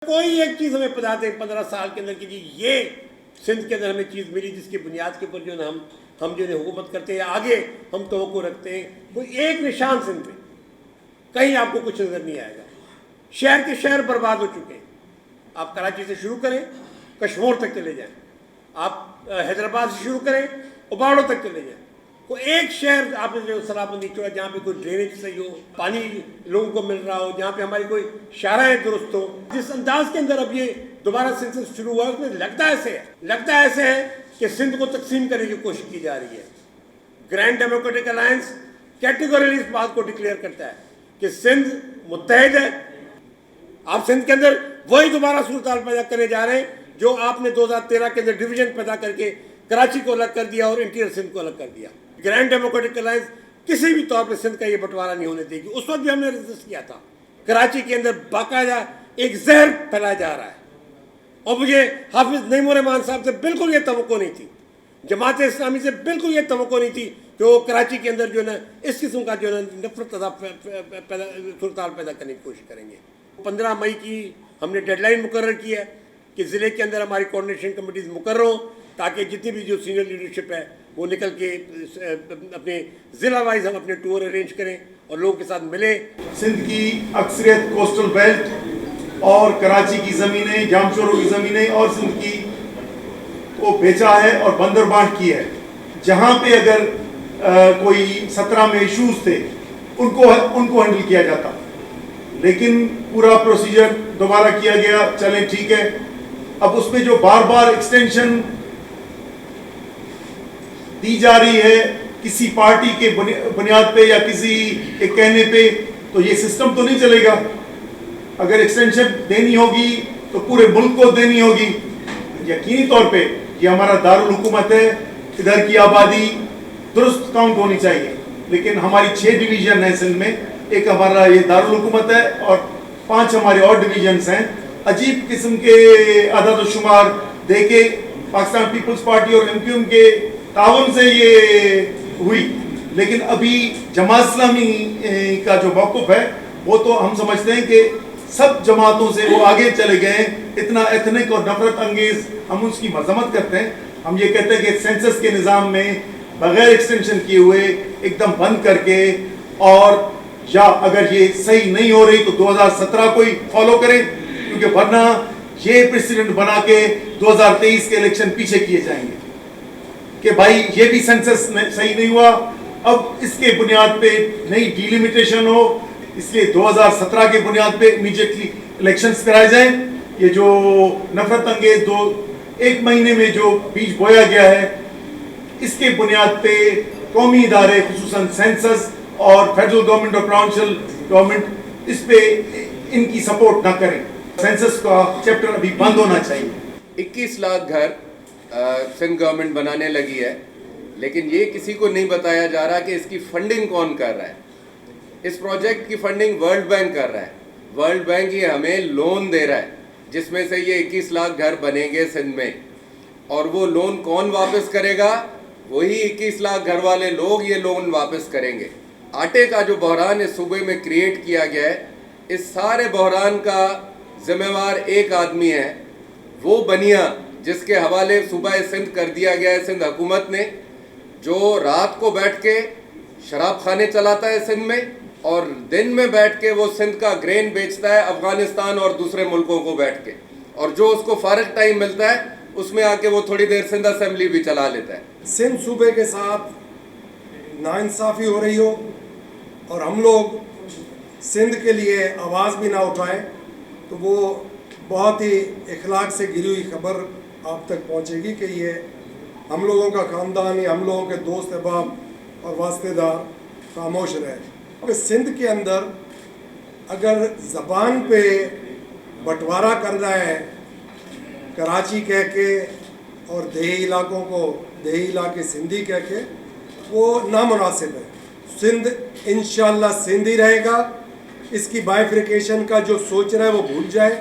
کوئی ایک چیز ہمیں بتاتے ہیں 15 سال کے اندر کہ جی یہ سندھ کے اندر ہمیں چیز ملی جس کی بنیاد کے اوپر جو ہے ہم جو ہے حکومت کرتے ہیں، آگے ہم توقع رکھتے ہیں. کوئی ایک نشان سندھ میں کہیں آپ کو کچھ نظر نہیں آئے گا. شہر کے شہر برباد ہو چکے ہیں. آپ کراچی سے شروع کریں کشمور تک چلے جائیں، آپ حیدرآباد سے شروع کریں اباڑوں تک چلے جائیں. کوئی ایک شہر آپ نے جو سراب بندی چھوڑا جہاں پہ کوئی ڈرینیج صحیح ہو، پانی لوگوں کو مل رہا ہو، جہاں پہ ہماری کوئی شاہراہیں درست ہو. جس انداز کے اندر اب یہ دوبارہ سینسس شروع ہوا اس میں لگتا ایسے ہے کہ سندھ کو تقسیم کرنے کی کوشش کی جا رہی ہے. گرینڈ ڈیموکریٹک الائنس کیٹیگوریلی اس بات کو ڈکلیئر کرتا ہے کہ سندھ متحد ہے. آپ سندھ کے اندر وہی دوبارہ صورتحال پیدا کرنے جا رہے ہیں جو آپ نے 2013 کے اندر ڈویژن پیدا کر کے کراچی کو الگ کر دیا اور انٹیریئر سندھ کو الگ کر دیا. گرینڈ ڈیموکریٹک الائنس کسی بھی طور پہ سندھ کا یہ بٹوارہ نہیں ہونے دے گی. اس وقت بھی ہم نے ریزسٹ کیا تھا. کراچی کے اندر باقاعدہ ایک زہر پھیلایا جا رہا ہے اور مجھے حافظ نعیم الرحمان صاحب سے بالکل یہ توقع نہیں تھی، جماعت اسلامی سے بالکل یہ توقع نہیں تھی کہ وہ کراچی کے اندر جو ہے نا اس قسم کا جو ہے نا نفرت صورتحال پیدا کرنے کی کوشش کریں گے. 15 مئی کی ہم نے ڈیڈ لائن مقرر کی ہے کہ ضلع کے اندر ہماری کوآرڈینیشن کمیٹیز مقرر ہوں تاکہ جتنی بھی جو سینئر لیڈرشپ ہے وہ نکل کے اپنے ضلع وائز ہم اپنے ٹور ارینج کریں اور لوگوں کے ساتھ ملیں. سندھ کی اکثریت کوسٹل بیلٹ اور کراچی کی زمینیں، جامشورو کی زمینیں اور سندھ کی کو بیچا ہے اور بندر بانٹ کی ہے. جہاں پہ اگر کوئی 17 میں ایشوز تھے ان کو ہینڈل کیا جاتا، لیکن پورا پروسیجر دوبارہ کیا گیا. چلیں ٹھیک ہے. اب اس میں جو بار بار ایکسٹینشن دی جا رہی ہے کسی پارٹی کے بنیاد پہ یا کسی کے کہنے پہ، تو یہ سسٹم تو نہیں چلے گا. اگر ایکسٹینشن دینی ہوگی تو پورے ملک کو دینی ہوگی. یقینی طور پہ یہ ہمارا دارالحکومت ہے، ادھر کی آبادی درست کاؤنٹ ہونی چاہیے، لیکن ہماری 6 ڈویژن ہیں سندھ میں. ایک ہمارا یہ دارالحکومت ہے اور 5 ہمارے اور ڈویژنز ہیں. عجیب قسم کے عدد و شمار دے کے پاکستان پیپلز پارٹی اور ایم کیو ایم کے تعاون سے یہ ہوئی، لیکن ابھی جماعت اسلامی کا جو موقف ہے وہ تو ہم سمجھتے ہیں کہ سب جماعتوں سے وہ آگے چلے گئے ہیں. اتنا ایتھنک اور نفرت انگیز ہم اس کی مذمت کرتے ہیں. ہم یہ کہتے ہیں کہ سینسس کے نظام میں بغیر ایکسٹینشن کیے ہوئے ایک دم بند کر کے، اور یا اگر یہ صحیح نہیں ہو رہی تو 2017 کو ہی فالو کریں، کیونکہ ورنہ یہ پریسیڈنٹ بنا کے 2023 کے الیکشن پیچھے کیے جائیں گے کہ بھائی یہ بھی سینسس صحیح نہیں ہوا، اب اس کے بنیاد پہ نئی ڈیلیمیٹیشن ہو. اس لیے 2017 کے بنیاد پہ امیڈیٹلی الیکشنز کرائے جائیں. یہ جو نفرت انگیز ایک مہینے میں جو بیج بویا گیا ہے، اس کے بنیاد پہ قومی ادارے خصوصاً سینسس اور فیڈرل گورنمنٹ اور پروونشل گورنمنٹ اس پہ ان کی سپورٹ نہ کریں. سینسس کا چیپٹر ابھی بند ہونا چاہیے. 21 لاکھ گھر سندھ گورنمنٹ بنانے لگی ہے، لیکن یہ کسی کو نہیں بتایا جا رہا کہ اس کی فنڈنگ کون کر رہا ہے. اس پروجیکٹ کی فنڈنگ ورلڈ بینک کر رہا ہے. ورلڈ بینک یہ ہمیں لون دے رہا ہے جس میں سے یہ 21 لاکھ گھر بنیں گے سندھ میں. اور وہ لون کون واپس کرے گا؟ وہی 21 لاکھ گھر والے لوگ یہ لون واپس کریں گے. آٹے کا جو بحران اس صوبے میں کریٹ کیا گیا ہے، اس سارے بحران کا ذمہ وار ایک آدمی ہے، وہ بنیا جس کے حوالے صوبہ سندھ کر دیا گیا ہے سندھ حکومت نے، جو رات کو بیٹھ کے شراب خانے چلاتا ہے سندھ میں اور دن میں بیٹھ کے وہ سندھ کا گرین بیچتا ہے افغانستان اور دوسرے ملکوں کو بیٹھ کے، اور جو اس کو فارغ ٹائم ملتا ہے اس میں آ کے وہ تھوڑی دیر سندھ اسمبلی بھی چلا لیتا ہے. سندھ صوبے کے ساتھ ناانصافی ہو رہی ہو اور ہم لوگ سندھ کے لیے آواز بھی نہ اٹھائیں تو وہ بہت ہی اخلاق سے گری ہوئی خبر آپ تک پہنچے گی کہ یہ ہم لوگوں کا خاندان یا ہم لوگوں کے دوست احباب اور واسطے دار خاموش رہے. کہ سندھ کے اندر اگر زبان پہ بٹوارا کرنا ہے کراچی کہہ کے اور دیہی علاقوں کو دیہی علاقے سندھی کہہ کے، وہ نامناسب ہے. سندھ انشاءاللہ سندھ ہی رہے گا. اس کی بائیفریکیشن کا جو سوچ رہا ہے وہ بھول جائے،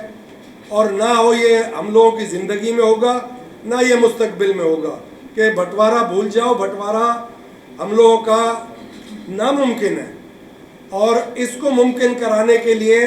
اور نہ ہو یہ ہم لوگوں کی زندگی میں ہوگا نہ یہ مستقبل میں ہوگا کہ بٹوارا بھول جاؤ. بٹوارا ہم لوگوں کا ناممکن ہے، اور اس کو ممکن کرانے کے لیے